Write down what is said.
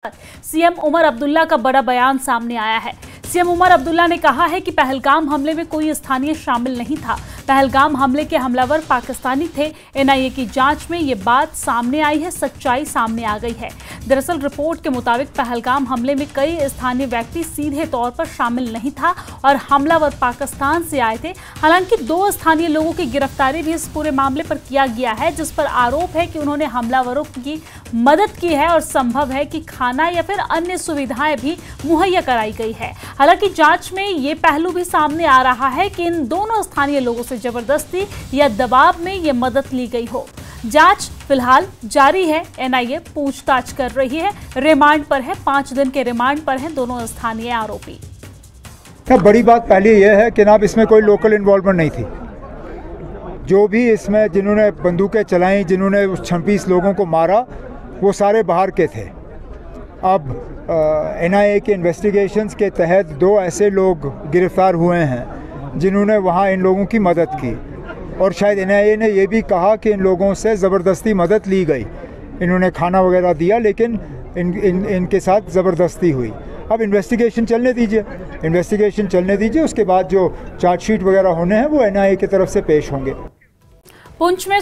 CM Omar Abdullah का बड़ा बयान सामने आया है। सीएम उमर अब्दुल्ला ने कहा है कि पहलगाम हमले में कोई स्थानीय शामिल नहीं था। पहलगाम हमले के हमलावर पाकिस्तानी थे। एनआईए की जांच में ये बात सामने आई है, सच्चाई सामने आ गई है। दरअसल रिपोर्ट के मुताबिक पहलगाम हमले में कई स्थानीय व्यक्ति सीधे तौर पर शामिल नहीं था और हमलावर पाकिस्तान से आए थे। हालांकि 2 स्थानीय लोगों की गिरफ्तारी भी इस पूरे मामले पर किया गया है, जिस पर आरोप है कि उन्होंने हमलावरों की मदद की है और संभव है कि खाना या फिर अन्य सुविधाएं भी मुहैया कराई गई है। हालांकि जांच में ये पहलू भी सामने आ रहा है कि इन दोनों स्थानीय लोगों से जबरदस्ती या दबाव में ये मदद ली गई हो। जांच फिलहाल जारी है। एनआईए पूछताछ कर रही है। रिमांड पर है, 5 दिन के रिमांड पर हैं दोनों स्थानीय आरोपी। बड़ी बात पहले यह है कि जनाब इसमें कोई लोकल इन्वॉल्वमेंट नहीं थी। जो भी इसमें जिन्होंने बंदूकें चलाई, जिन्होंने उस 26 लोगों को मारा, वो सारे बाहर के थे। अब एनआईए के इन्वेस्टिगेशंस के तहत 2 ऐसे लोग गिरफ्तार हुए हैं जिन्होंने वहाँ इन लोगों की मदद की, और शायद एनआईए ने यह भी कहा कि इन लोगों से ज़बरदस्ती मदद ली गई। इन्होंने खाना वगैरह दिया, लेकिन इनके साथ ज़बरदस्ती हुई। अब इन्वेस्टिगेशन चलने दीजिए, उसके बाद जो चार्जशीट वगैरह होने हैं वो एनआईए की तरफ से पेश होंगे। पुंछ में